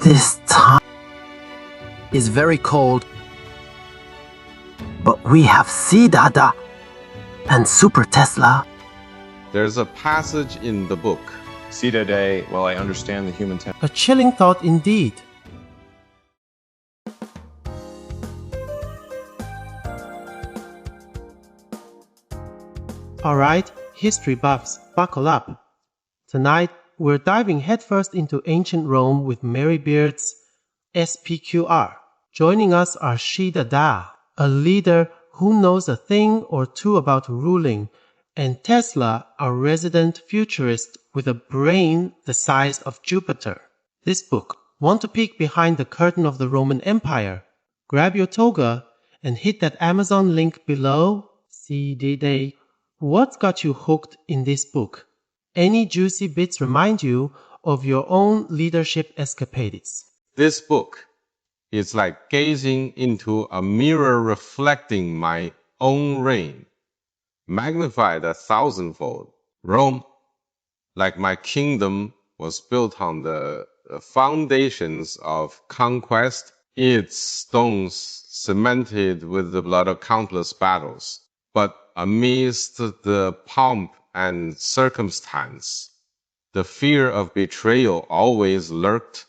This time is very cold, but we have C-Dada and Super Tesla. There's a passage in the book. See today, while I understand the human tendency. A chilling thought indeed. Alright, history buffs, buckle up. Tonight, we're diving headfirst into ancient Rome with Mary Beard's SPQR. Joining us are Shida, a leader who knows a thing or two about ruling, and Tesla, a resident futurist with a brain the size of Jupiter. This book, want to peek behind the curtain of the Roman Empire? Grab your toga and hit that Amazon link below. See, what's got you hooked in this book? Any juicy bits remind you of your own leadership escapades? This book is like gazing into a mirror reflecting my own reign, magnified 1,000-fold. Rome, like my kingdom, was built on the foundations of conquest, its stones cemented with the blood of countless battles. But amidst the pomp and circumstance, the fear of betrayal always lurked,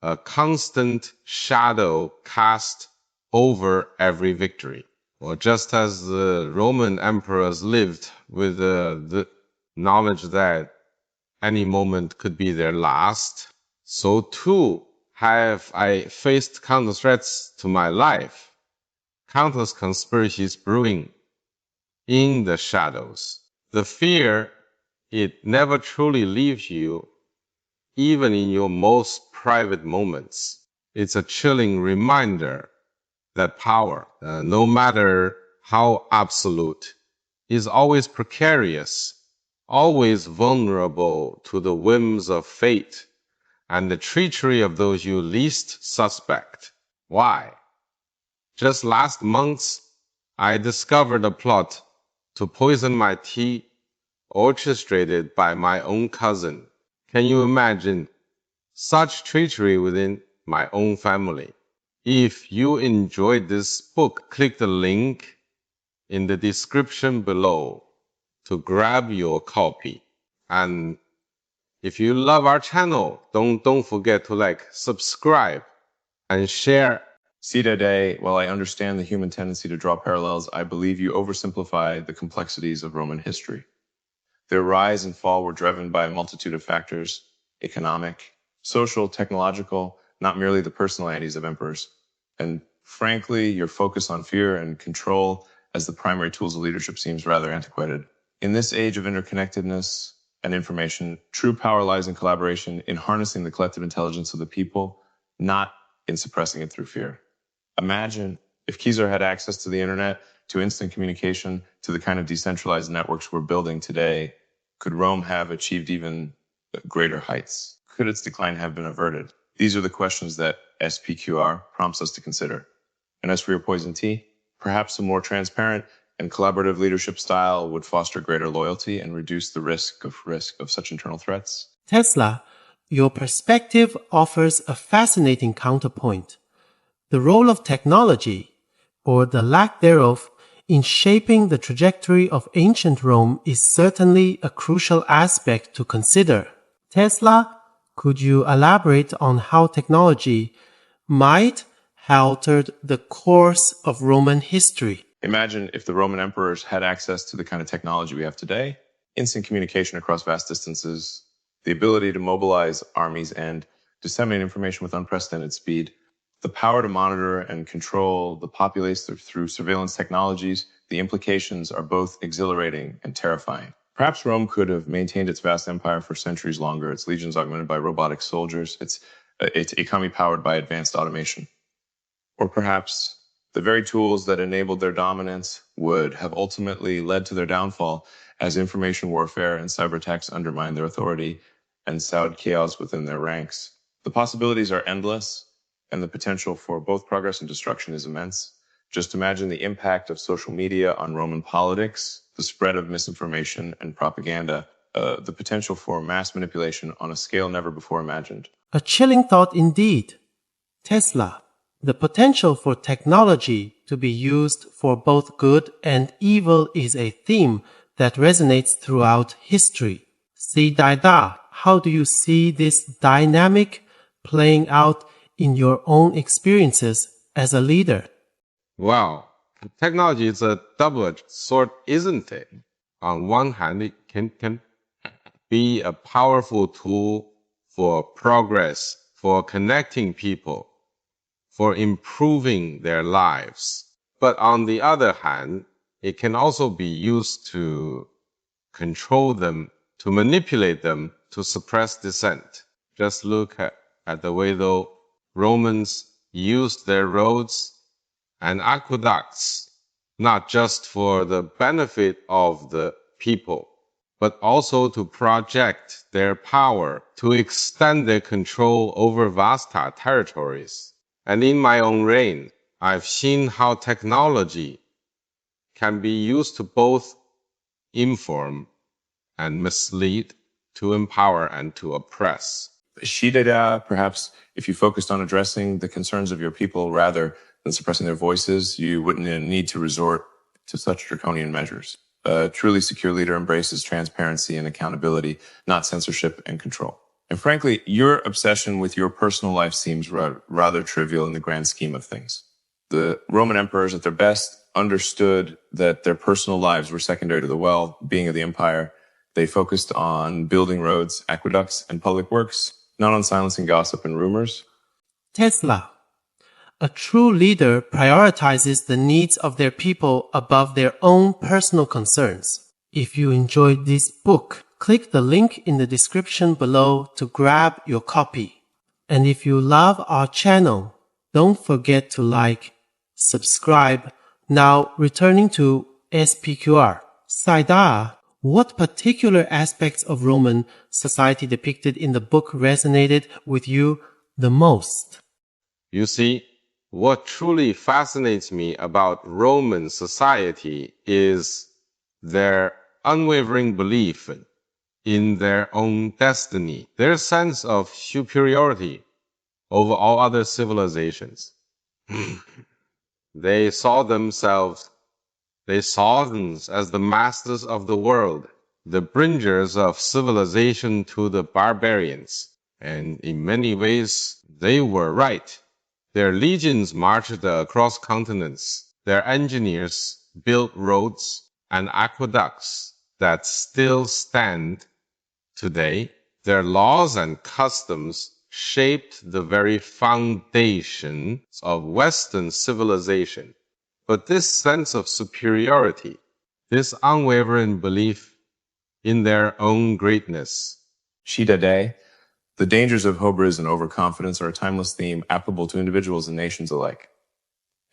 a constant shadow cast over every victory. Well, just as the Roman emperors lived with the knowledge that any moment could be their last, so too have I faced countless threats to my life, countless conspiracies brewing in the shadows. The fear, it never truly leaves you, even in your most private moments. It's a chilling reminder that power, no matter how absolute, is always precarious, always vulnerable to the whims of fate and the treachery of those you least suspect. Why? Just last month, I discovered a plot to poison my tea, orchestrated by my own cousin. Can you imagine such treachery within my own family? If you enjoyed this book, click the link in the description below to grab your copy. And if you love our channel, don't forget to like, subscribe, and share. See today, while I understand the human tendency to draw parallels, I believe you oversimplify the complexities of Roman history. Their rise and fall were driven by a multitude of factors: economic, social, technological, not merely the personalities of emperors. And frankly, your focus on fear and control as the primary tools of leadership seems rather antiquated. In this age of interconnectedness and information, true power lies in collaboration, in harnessing the collective intelligence of the people, not in suppressing it through fear. Imagine if Caesar had access to the internet, to instant communication, to the kind of decentralized networks we're building today. Could Rome have achieved even greater heights? Could its decline have been averted? These are the questions that SPQR prompts us to consider. And as for your poison tea, perhaps a more transparent and collaborative leadership style would foster greater loyalty and reduce the risk of such internal threats. Tesla, your perspective offers a fascinating counterpoint. The role of technology, or the lack thereof, in shaping the trajectory of ancient Rome is certainly a crucial aspect to consider. Tesla, could you elaborate on how technology might have altered the course of Roman history? Imagine if the Roman emperors had access to the kind of technology we have today: instant communication across vast distances, the ability to mobilize armies and disseminate information with unprecedented speed, the power to monitor and control the populace through surveillance technologies. The implications are both exhilarating and terrifying. Perhaps Rome could have maintained its vast empire for centuries longer, its legions augmented by robotic soldiers, its economy powered by advanced automation. Or perhaps the very tools that enabled their dominance would have ultimately led to their downfall, as information warfare and cyber attacks undermined their authority and sowed chaos within their ranks. The possibilities are endless, and the potential for both progress and destruction is immense. Just imagine the impact of social media on Roman politics, the spread of misinformation and propaganda, the potential for mass manipulation on a scale never before imagined. A chilling thought indeed. Tesla. The potential for technology to be used for both good and evil is a theme that resonates throughout history. See Dada, how do you see this dynamic playing out in your own experiences as a leader? Well, technology is a double-edged sword, isn't it? On one hand, it can be a powerful tool for progress, for connecting people, for improving their lives. But on the other hand, it can also be used to control them, to manipulate them, to suppress dissent. Just look at the way the Romans used their roads and aqueducts, not just for the benefit of the people, but also to project their power, to extend their control over vast territories. And in my own reign, I've seen how technology can be used to both inform and mislead, to empower and to oppress. Shidada, perhaps if you focused on addressing the concerns of your people rather than suppressing their voices, you wouldn't need to resort to such draconian measures. A truly secure leader embraces transparency and accountability, not censorship and control. And frankly, your obsession with your personal life seems rather trivial in the grand scheme of things. The Roman emperors at their best understood that their personal lives were secondary to the well-being of the empire. They focused on building roads, aqueducts, and public works, not on silencing gossip and rumors. Tesla. A true leader prioritizes the needs of their people above their own personal concerns. If you enjoyed this book, click the link in the description below to grab your copy. And if you love our channel, don't forget to like, subscribe. Now returning to SPQR. Saida, what particular aspects of Roman society depicted in the book resonated with you the most? You see, what truly fascinates me about Roman society is their unwavering belief in their own destiny, their sense of superiority over all other civilizations. They saw themselves as the masters of the world, the bringers of civilization to the barbarians. And in many ways, they were right. Their legions marched across continents. Their engineers built roads and aqueducts that still stand today. Their laws and customs shaped the very foundations of Western civilization. But this sense of superiority, this unwavering belief in their own greatness, Shidada, the dangers of hubris and overconfidence are a timeless theme applicable to individuals and nations alike.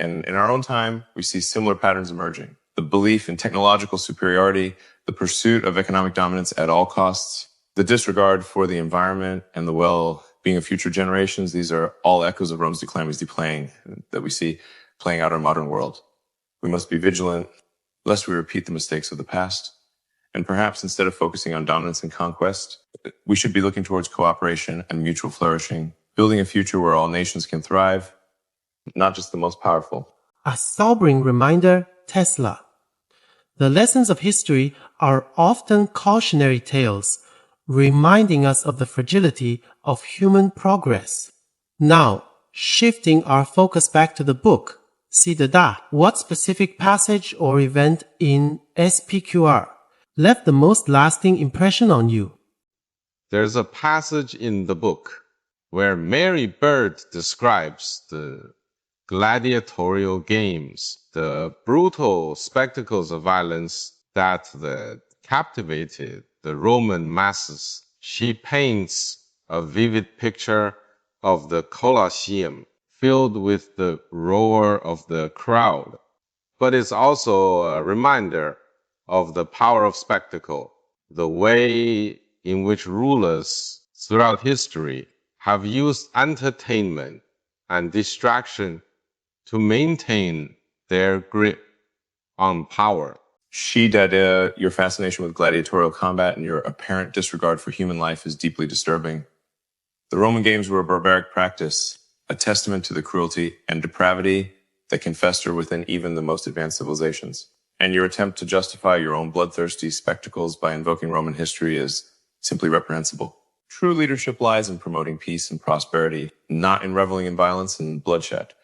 And in our own time, we see similar patterns emerging. The belief in technological superiority, the pursuit of economic dominance at all costs, the disregard for the environment and the well-being of future generations, these are all echoes of Rome's declamities that we see playing out in our modern world. We must be vigilant lest we repeat the mistakes of the past. And perhaps instead of focusing on dominance and conquest, we should be looking towards cooperation and mutual flourishing, building a future where all nations can thrive, not just the most powerful. A sobering reminder, Tesla. The lessons of history are often cautionary tales, reminding us of the fragility of human progress. Now, shifting our focus back to the book, Sidada, what specific passage or event in SPQR left the most lasting impression on you? There's a passage in the book where Mary Bird describes the gladiatorial games, the brutal spectacles of violence that captivated the Roman masses. She paints a vivid picture of the Colosseum filled with the roar of the crowd, but it's also a reminder of the power of spectacle, the way in which rulers throughout history have used entertainment and distraction to maintain their grip on power. Shidada, your fascination with gladiatorial combat and your apparent disregard for human life is deeply disturbing. The Roman games were a barbaric practice, a testament to the cruelty and depravity that can fester within even the most advanced civilizations. And your attempt to justify your own bloodthirsty spectacles by invoking Roman history is simply reprehensible. True leadership lies in promoting peace and prosperity, not in reveling in violence and bloodshed.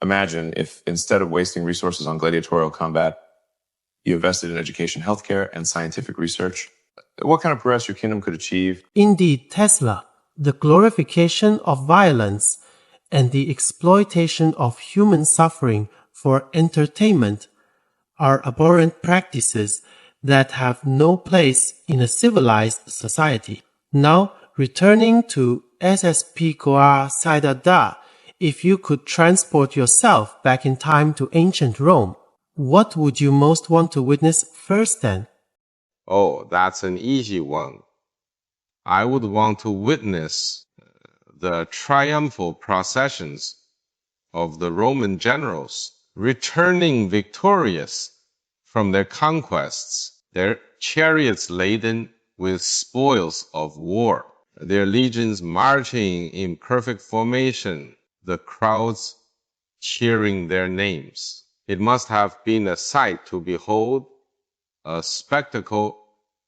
Imagine if, instead of wasting resources on gladiatorial combat, you invested in education, healthcare, and scientific research. What kind of progress your kingdom could achieve? Indeed, Tesla, the glorification of violence and the exploitation of human suffering for entertainment are abhorrent practices that have no place in a civilized society. Now, returning to SPQR Saidada, if you could transport yourself back in time to ancient Rome, what would you most want to witness first then? Oh, that's an easy one. I would want to witness the triumphal processions of the Roman generals returning victorious from their conquests, their chariots laden with spoils of war, their legions marching in perfect formation, the crowds cheering their names. It must have been a sight to behold, a spectacle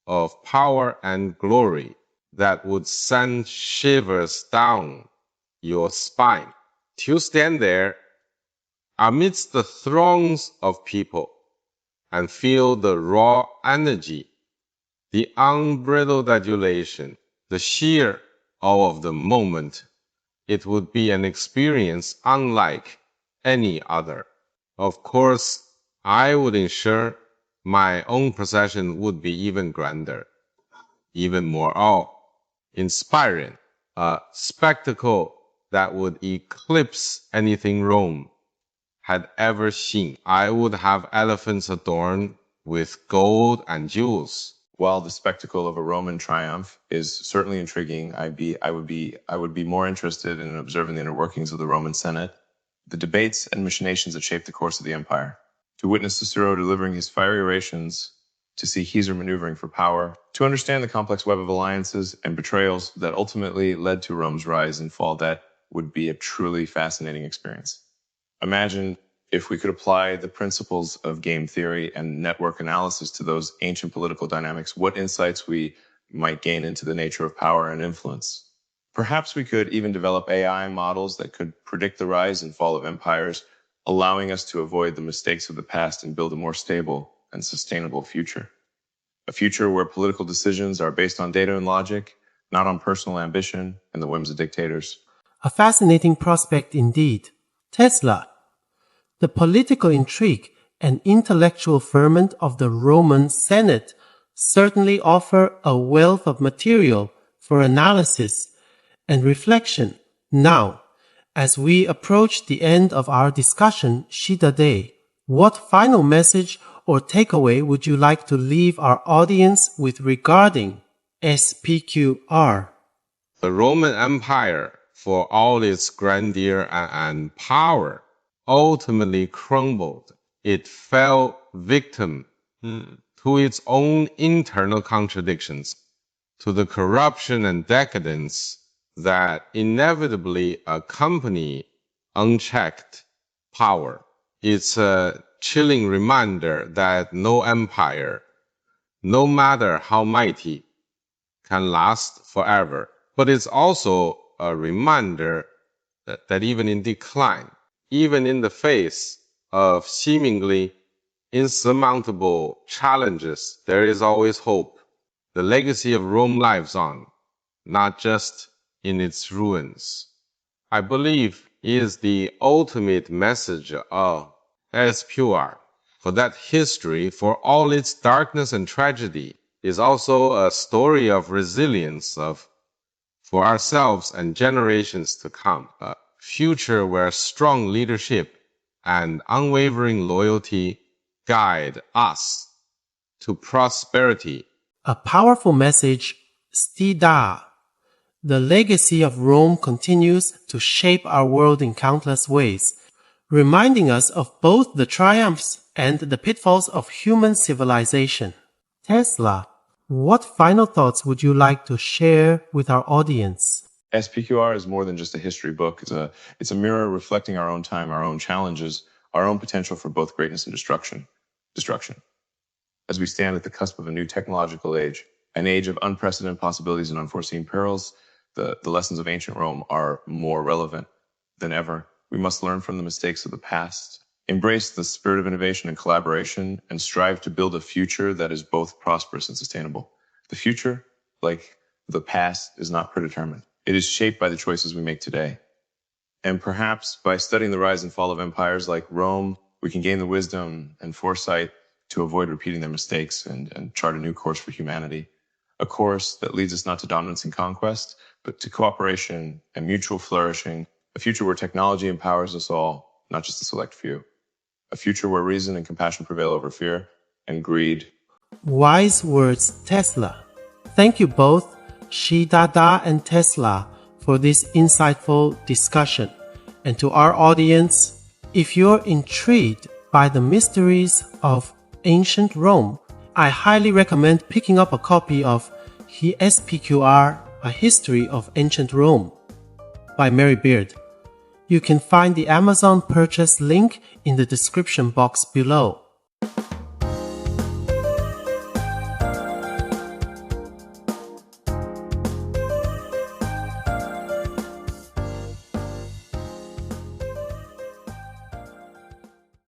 of power and glory that would send shivers down your spine. To stand there amidst the throngs of people and feel the raw energy, the unbridled adulation, the sheer awe of the moment, it would be an experience unlike any other. Of course, I would ensure my own procession would be even grander, even more awe-inspiring, a spectacle that would eclipse anything Rome had ever seen. I would have elephants adorned with gold and jewels. While the spectacle of a Roman triumph is certainly intriguing, I would be more interested in observing the inner workings of the Roman Senate, the debates and machinations that shaped the course of the empire. To witness Cicero delivering his fiery orations, to see Caesar maneuvering for power, to understand the complex web of alliances and betrayals that ultimately led to Rome's rise and fall, that would be a truly fascinating experience. Imagine if we could apply the principles of game theory and network analysis to those ancient political dynamics, what insights we might gain into the nature of power and influence. Perhaps we could even develop AI models that could predict the rise and fall of empires, allowing us to avoid the mistakes of the past and build a more stable and sustainable future. A future where political decisions are based on data and logic, not on personal ambition and the whims of dictators. A fascinating prospect indeed. Tesla, the political intrigue and intellectual ferment of the Roman Senate certainly offer a wealth of material for analysis and reflection. Now, as we approach the end of our discussion, Shidade, what final message or takeaway would you like to leave our audience with regarding SPQR? The Roman Empire, for all its grandeur and power, ultimately crumbled. It fell victim to its own internal contradictions, to the corruption and decadence that inevitably accompany unchecked power. It's a chilling reminder that no empire, no matter how mighty, can last forever. But it's also a reminder that even in decline, even in the face of seemingly insurmountable challenges, there is always hope. The legacy of Rome lives on, not just in its ruins. I believe is the ultimate message of SPQR, for that history, for all its darkness and tragedy, is also a story of resilience for ourselves and generations to come, a future where strong leadership and unwavering loyalty guide us to prosperity. A powerful message, Stida. The legacy of Rome continues to shape our world in countless ways, reminding us of both the triumphs and the pitfalls of human civilization. Tesla, what final thoughts would you like to share with our audience? SPQR is more than just a history book. It's a mirror reflecting our own time, our own challenges, our own potential for both greatness and destruction. As we stand at the cusp of a new technological age, an age of unprecedented possibilities and unforeseen perils, the lessons of ancient Rome are more relevant than ever. We must learn from the mistakes of the past, embrace the spirit of innovation and collaboration, and strive to build a future that is both prosperous and sustainable. The future, like the past, is not predetermined. It is shaped by the choices we make today. And perhaps by studying the rise and fall of empires like Rome, we can gain the wisdom and foresight to avoid repeating their mistakes and chart a new course for humanity. A course that leads us not to dominance and conquest, but to cooperation and mutual flourishing. A future where technology empowers us all, not just a select few. A future where reason and compassion prevail over fear and greed. Wise words, Tesla. Thank you both, Shidada and Tesla, for this insightful discussion. And to our audience, if you're intrigued by the mysteries of ancient Rome, I highly recommend picking up a copy of SPQR, A History of Ancient Rome by Mary Beard. You can find the Amazon purchase link in the description box below.